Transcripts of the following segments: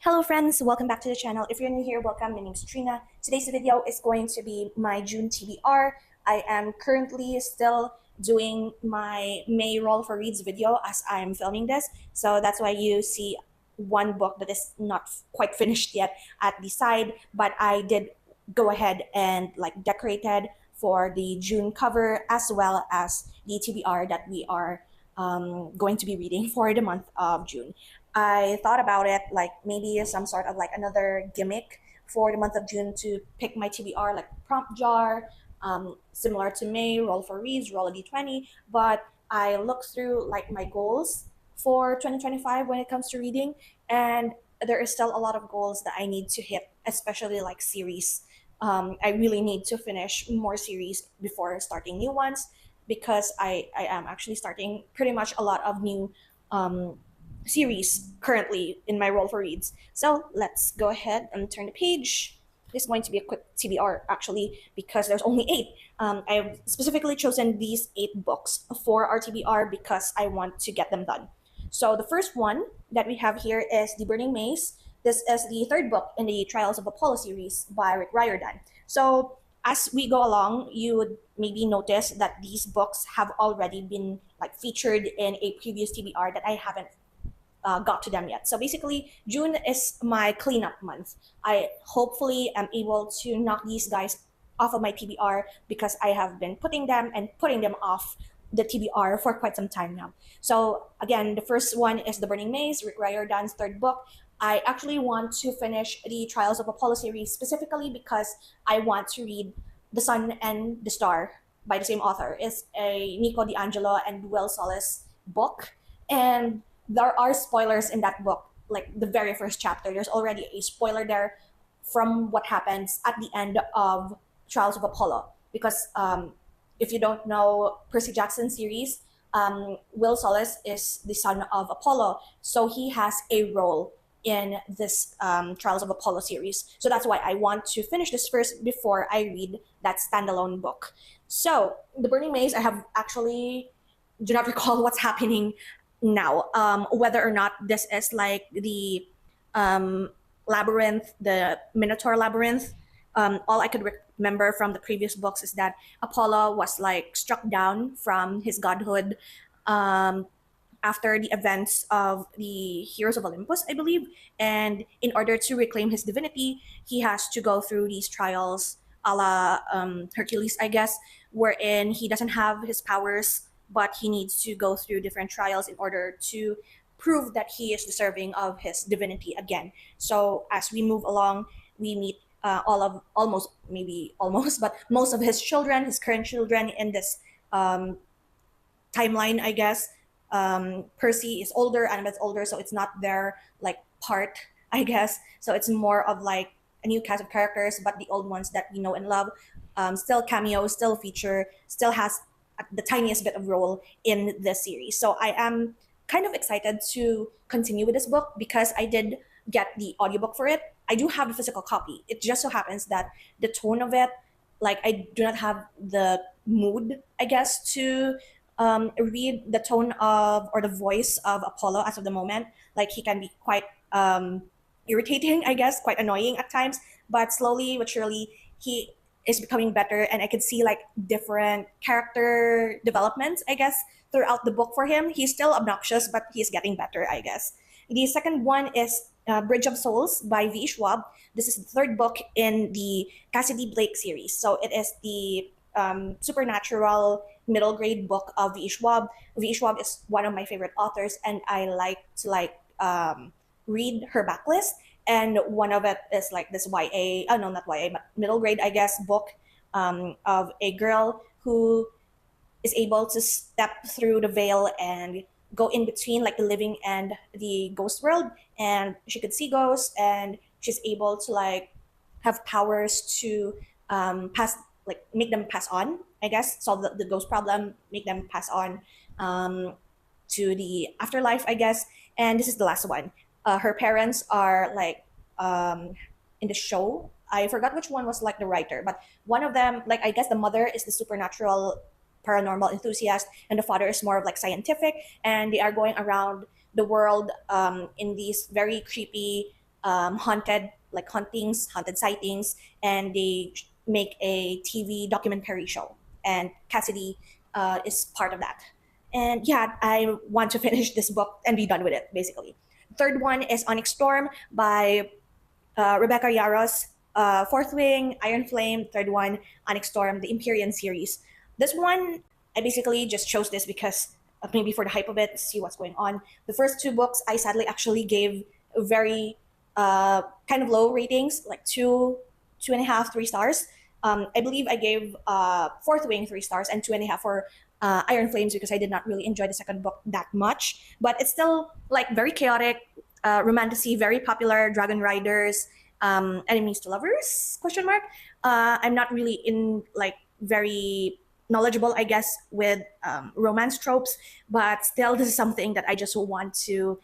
Hello friends, welcome back to the channel. If you're new here, welcome. My name is Trina. Today's video is going to be my June TBR. I am currently still doing my May Roll for Reads video as I'm filming this. So that's why you see one book that is not quite finished yet at the side, but I did go ahead and decorated for the June cover as well as the TBR that we are going to be reading for the month of June. I thought about it like maybe some sort of like another gimmick for the month of June to pick my TBR, like prompt jar, similar to May, roll for reads, roll a d20. But I looked through like my goals for 2025 when it comes to reading, and there is still a lot of goals that I need to hit, especially like series. I really need to finish more series before starting new ones because I am actually starting pretty much a lot of new series currently in my roll for reads. So let's go ahead and turn the page. This is going to be a quick TBR actually because there's only 8. I've specifically chosen these 8 books for our TBR because I want to get them done. So the first one that we have here is The Burning Maze. This is the 3rd book in the Trials of Apollo series by Rick Riordan. So as we go along, you would maybe notice that these books have already been like featured in a previous TBR that I haven't got to them yet. So basically, June is my cleanup month. I hopefully am able to knock these guys off of my TBR because I have been putting them off the TBR for quite some time now. So again, the first one is The Burning Maze, Rick Riordan's 3rd book. I actually want to finish the Trials of Apollo series specifically because I want to read The Sun and the Star by the same author. It's a Nico D'Angelo and Will Solis book, and there are spoilers in that book. Like the very first chapter, there's already a spoiler there from what happens at the end of Trials of Apollo. Because if you don't know Percy Jackson series, Will Solis is the son of Apollo, so he has a role in this Trials of Apollo series. So that's why I want to finish this first before I read that standalone book. So The Burning Maze, I have actually do not recall what's happening now, whether or not this is like the labyrinth, the Minotaur labyrinth. All I could remember from the previous books is that Apollo was like struck down from his godhood after the events of the Heroes of Olympus, I believe. And in order to reclaim his divinity, he has to go through these trials a la Hercules, I guess, wherein he doesn't have his powers, but he needs to go through different trials in order to prove that he is deserving of his divinity again. So as we move along, we meet but most of his children, his current children in this timeline, I guess. Percy is older, Annabeth's older, so it's not their like part, I guess. So it's more of like a new cast of characters, but the old ones that we know and love still cameo, still feature, still has the tiniest bit of role in this series. So I am kind of excited to continue with this book because I did get the audiobook for it. I do have the physical copy. It just so happens that the tone of it, like I do not have the mood, I guess, to read the tone of or the voice of Apollo as of the moment. Like he can be quite irritating, I guess, quite annoying at times. But slowly but surely, he is becoming better, and I could see like different character developments, I guess, throughout the book for him. He's still obnoxious, but he's getting better, I guess. The second one is Bridge of Souls by V. Schwab. This is the 3rd book in the Cassidy Blake series. So it is the supernatural middle grade book of V. Schwab. V. Schwab is one of my favorite authors, and I like to read her backlist. And one of it is like this YA, oh no, not YA, but middle grade, I guess, book of a girl who is able to step through the veil and go in between like the living and the ghost world. And she could see ghosts, and she's able to like have powers to make them pass on, I guess, solve the ghost problem, make them pass on to the afterlife, I guess. And this is the last one. Her parents are like in the show. I forgot which one was like the writer, but one of them, like I guess the mother is the supernatural paranormal enthusiast, and the father is more of like scientific, and they are going around the world in these very creepy haunted, like hauntings, haunted sightings, and they make a TV documentary show. And Cassidy is part of that. And yeah, I want to finish this book and be done with it, basically. Third one is Onyx Storm by Rebecca Yaros. Fourth Wing, Iron Flame. Third one, Onyx Storm, the Empyrean series. This one, I basically just chose this because maybe for the hype of it, see what's going on. The first two books, I sadly actually gave very kind of low ratings, like two and a half, 3 stars. I believe I gave Fourth Wing 3 stars and 2.5 for Iron Flames because I did not really enjoy the second book that much. But it's still like very chaotic, romantasy, very popular, dragon riders, enemies to lovers? Question mark. I'm not really in like very knowledgeable, I guess, with romance tropes, but still, this is something that I just want to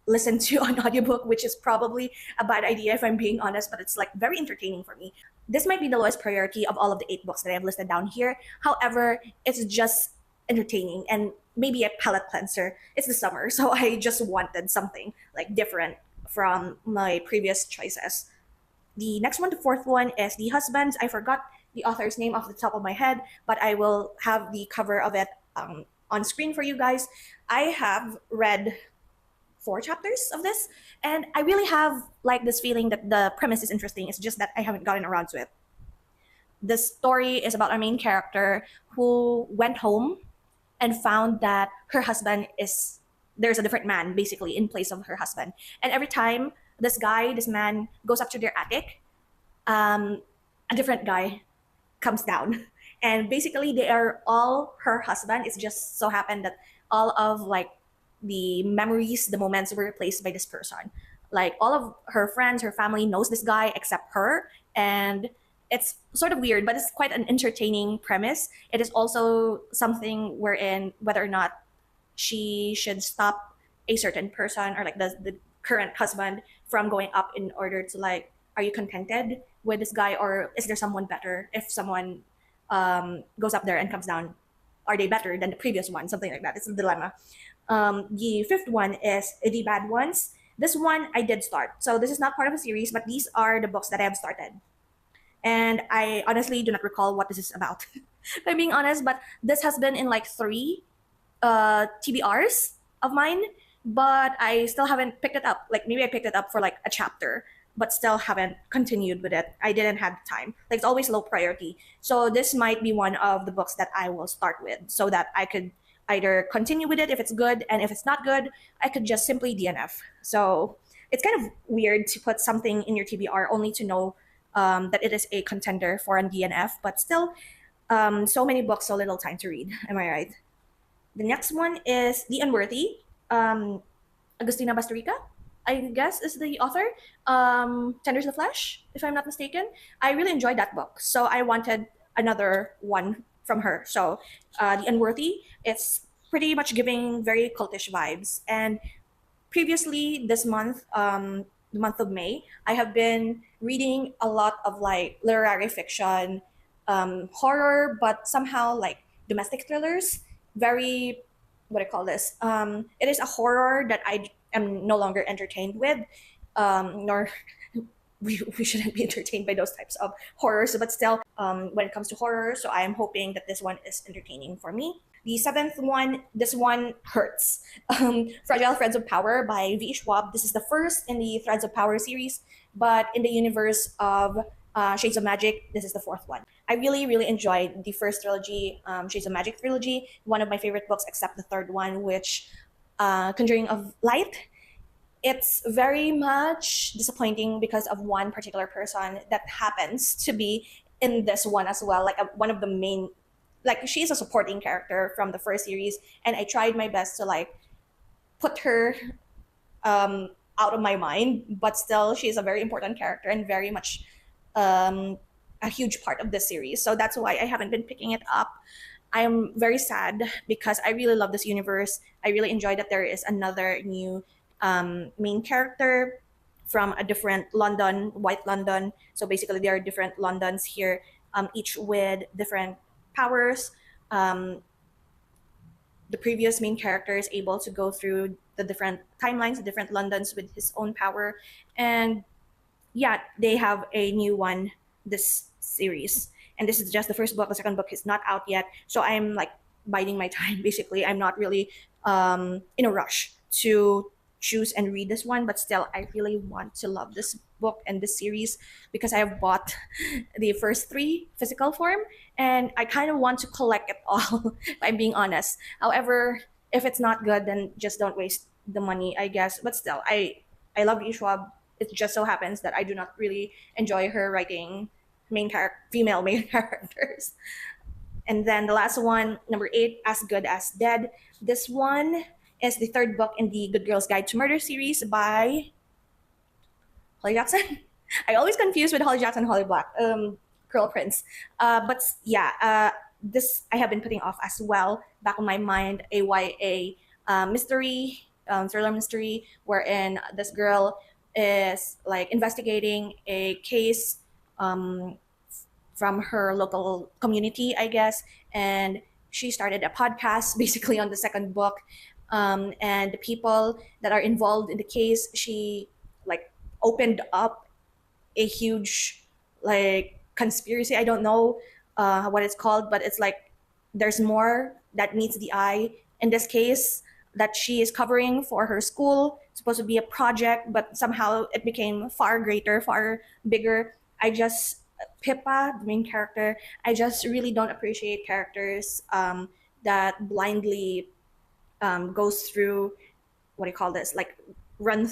listen to on audiobook, which is probably a bad idea if I'm being honest, but it's like very entertaining for me. This might be the lowest priority of all of the 8 books that I have listed down here. However, it's just entertaining and maybe a palate cleanser. It's the summer, so I just wanted something like different from my previous choices. The next one, the fourth one, is The Husbands. I forgot the author's name off the top of my head, but I will have the cover of it on screen for you guys. I have read 4 chapters of this, and I really have like this feeling that the premise is interesting. It's just that I haven't gotten around to it. The story is about our main character who went home and found that her husband is there's a different man basically in place of her husband. And every time this man goes up to their attic, a different guy comes down. And basically they are all her husband. It's just so happened that all of like the memories, the moments were replaced by this person. Like all of her friends, her family knows this guy except her. And it's sort of weird, but it's quite an entertaining premise. It is also something wherein whether or not she should stop a certain person or like the current husband from going up in order to like, are you contented with this guy or is there someone better? If someone goes up there and comes down, are they better than the previous one? Something like that. It's a dilemma. The fifth one is The Bad Ones. This one I did start. So this is not part of a series, but these are the books that I have started. And I honestly do not recall what this is about, if I'm being honest, but this has been in like 3 TBRs of mine, but I still haven't picked it up. Like maybe I picked it up for like a chapter, but still haven't continued with it. I didn't have time. Like it's always low priority. So this might be one of the books that I will start with so that I could either continue with it if it's good, and if it's not good, I could just simply DNF. So it's kind of weird to put something in your TBR only to know that it is a contender for a DNF, but still, so many books, so little time to read. Am I right? The next one is The Unworthy. Agustina Bastorica, I guess, is the author. Tenders the Flesh, if I'm not mistaken. I really enjoyed that book, so I wanted another one from her. So, The Unworthy, it's pretty much giving very cultish vibes. And previously, this month, the month of May, I have been reading a lot of like literary fiction, horror, but somehow like domestic thrillers. Very, what do I call this? It is a horror that I am no longer entertained with, nor we shouldn't be entertained by those types of horrors. But still, when it comes to horror, so I am hoping that this one is entertaining for me. The seventh one, this one hurts. Fragile Threads of Power by V. Schwab. This is the first in the Threads of Power series, but in the universe of Shades of Magic, this is the fourth one. I really, really enjoyed the first trilogy, Shades of Magic trilogy, one of my favorite books, except the third one, which Conjuring of Light. It's very much disappointing because of one particular person that happens to be in this one as well, like one of the main, like she's a supporting character from the first series, and I tried my best to like put her out of my mind, but still she is a very important character and very much a huge part of this series. So that's why I haven't been picking it up. I am very sad because I really love this universe. I really enjoy that there is another new main character from a different London, White London. So basically, there are different Londons here, each with different powers. The previous main character is able to go through the different timelines, the different Londons with his own power. And yeah, they have a new one this series. And this is just the first book. The second book is not out yet. So I'm like biding my time, basically. I'm not really in a rush to choose and read this one, but still, I really want to love this book and this series because I have bought the first three physical form and I kind of want to collect it all, if I'm being honest. However, if it's not good, then just don't waste the money, I guess. But still, I love Ishwab. It just so happens that I do not really enjoy her writing female main characters. And then the last one, number 8, As Good as Dead. This one is the third book in the Good Girl's Guide to Murder series by Holly Jackson. I always confuse with Holly Jackson and Holly Black, Curl Prince. But yeah, this I have been putting off as well. Back on my mind, a YA mystery, thriller mystery, wherein this girl is like investigating a case from her local community, I guess, and she started a podcast basically on the second book. And the people that are involved in the case, she like opened up a huge like conspiracy. I don't know what it's called, but it's like there's more that meets the eye in this case that she is covering for her school. It's supposed to be a project, but somehow it became far greater, far bigger. I just Pippa, the main character, I just really don't appreciate characters that blindly goes through what do you call this, like run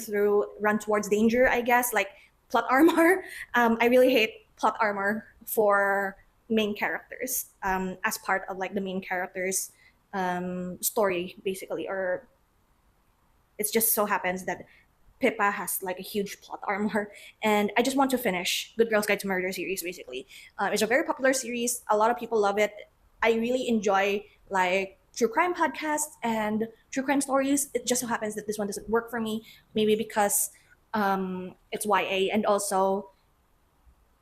towards danger, I guess, like plot armor. I really hate plot armor for main characters as part of like the main character's story, basically. Or it just so happens that Pippa has like a huge plot armor, and I just want to finish Good Girls Guide to Murder series. Basically, it's a very popular series. A lot of people love it. I really enjoy like true crime podcasts and true crime stories. It just so happens that this one doesn't work for me. Maybe because it's YA, and also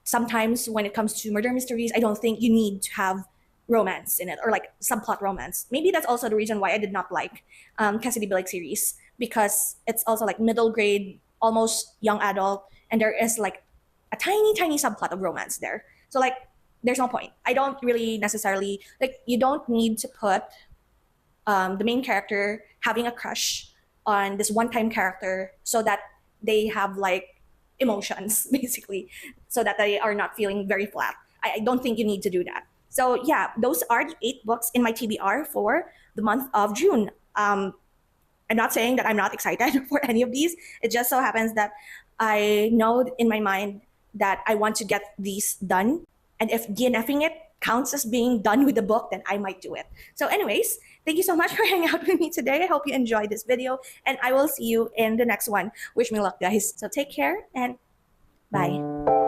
sometimes when it comes to murder mysteries, I don't think you need to have romance in it or like subplot romance. Maybe that's also the reason why I did not like Cassidy Blake series, because it's also like middle grade, almost young adult, and there is like a tiny subplot of romance there. So like there's no point. I don't really necessarily like, you don't need to put the main character having a crush on this one-time character so that they have like emotions basically, so that they are not feeling very flat. I don't think you need to do that. So yeah, those are the 8 books in my TBR for the month of June. I'm not saying that I'm not excited for any of these. It just so happens that I know in my mind that I want to get these done. And if DNFing it counts as being done with the book, then I might do it. So anyways, thank you so much for hanging out with me today. I hope you enjoyed this video, and I will see you in the next one. Wish me luck, guys. So take care and bye.